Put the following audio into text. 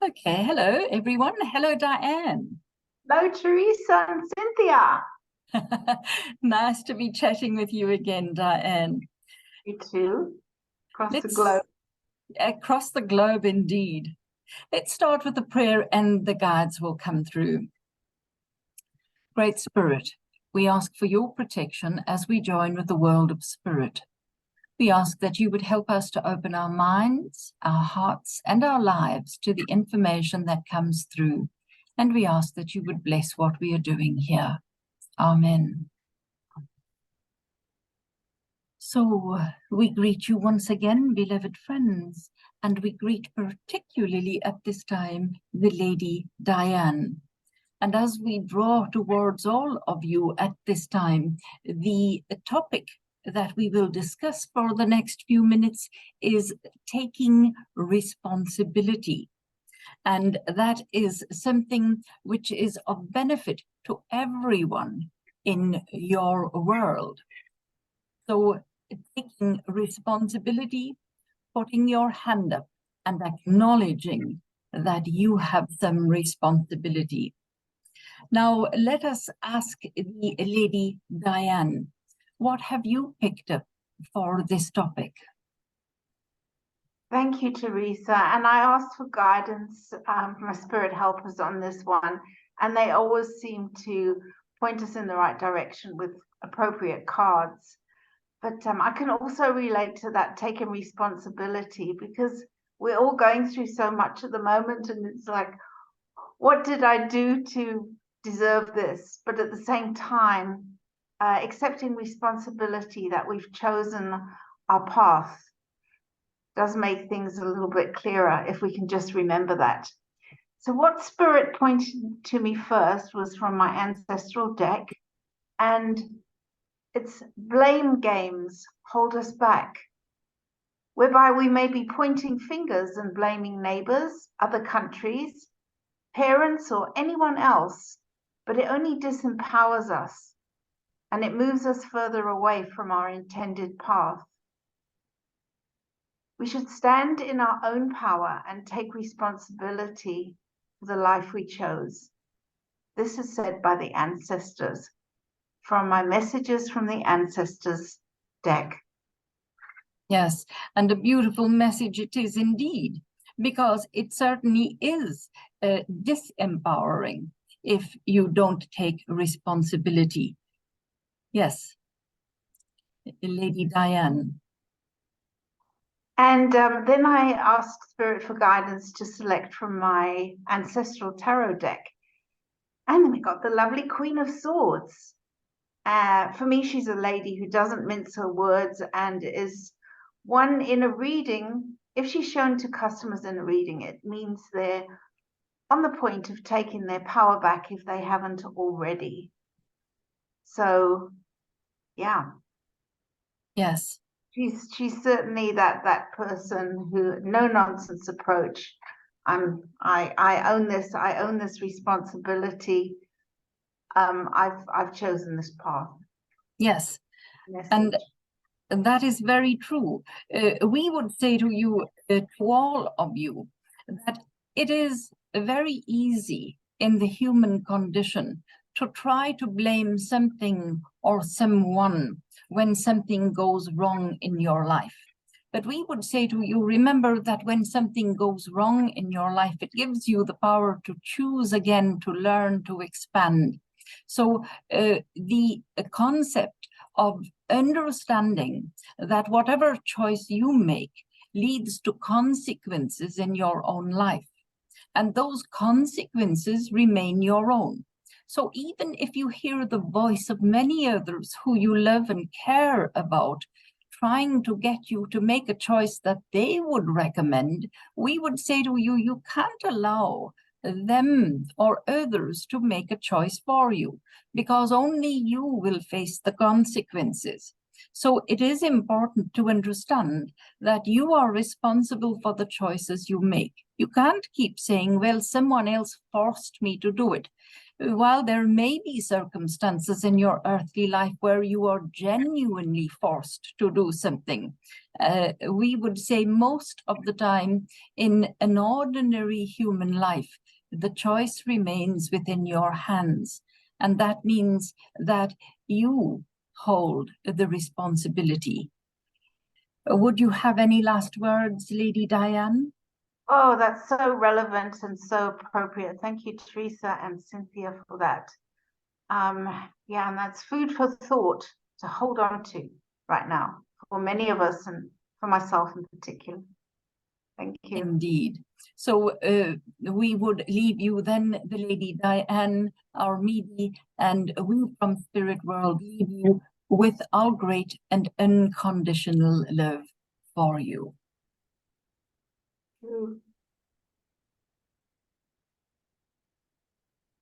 Okay, hello everyone. Hello, Diane. Hello, Theresa and Cynthia. Nice to be chatting with you again, Diane. You too, across the globe. Let's across the globe indeed. Let's start with the prayer and the guides will come through. Great Spirit, we ask for your protection as we join with the world of spirit. We ask that you would help us to open our minds, our hearts, and our lives to the information that comes through. And we ask that you would bless what we are doing here. Amen. So we greet you once again, beloved friends, and we greet particularly at this time the Lady Diane. And as we draw towards all of you at this time, the topic that we will discuss for the next few minutes is taking responsibility. And that is something which is of benefit to everyone in your world. So taking responsibility, putting your hand up and acknowledging that you have some responsibility. Now, let us ask the Lady Diane, what have you picked up for this topic? Thank you, Theresa. And I asked for guidance from my spirit helpers on this one, and they always seem to point us in the right direction with appropriate cards. But I can also relate to that taking responsibility, because we're all going through so much at the moment, and it's like, what did I do to deserve this? But at the same time, accepting responsibility that we've chosen our path does make things a little bit clearer if we can just remember that. So what spirit pointed to me first was from my ancestral deck, and it's blame games hold us back, whereby we may be pointing fingers and blaming neighbors, other countries, parents, or anyone else, but it only disempowers us and it moves us further away from our intended path. We should stand in our own power and take responsibility for the life we chose. This is said by the ancestors from my messages from the ancestors deck. Yes, and a beautiful message it is indeed, because it certainly is disempowering if you don't take responsibility. Yes, Lady Diane. And then I asked Spirit for guidance to select from my ancestral tarot deck. And then we got the lovely Queen of Swords. For me, she's a lady who doesn't mince her words and is one in a reading. If she's shown to customers in a reading, it means they're on the point of taking their power back if they haven't already. So, yeah. Yes. She's certainly that person who no nonsense approach. I own this. I own this responsibility. I've chosen this path. Yes, and that is very true. We would say to you, to all of you, that it is very easy in the human condition to try to blame something or someone when something goes wrong in your life. But we would say to you, remember that when something goes wrong in your life, it gives you the power to choose again, to learn, to expand. So the concept of understanding that whatever choice you make leads to consequences in your own life, and those consequences remain your own. So even if you hear the voice of many others who you love and care about, trying to get you to make a choice that they would recommend, we would say to you, you can't allow them or others to make a choice for you, because only you will face the consequences. So it is important to understand that you are responsible for the choices you make. You can't keep saying, well, someone else forced me to do it. While there may be circumstances in your earthly life where you are genuinely forced to do something, we would say most of the time in an ordinary human life, the choice remains within your hands. And that means that you hold the responsibility. Would you have any last words, Lady Diane? Oh, that's so relevant and so appropriate. Thank you, Theresa and Cynthia, for that. Yeah, and that's food for thought to hold on to right now for many of us, and for myself in particular. Thank you. Indeed. So we would leave you then, the Lady Diane, our Midi, and we from Spirit World leave you with our great and unconditional love for you. Thank you.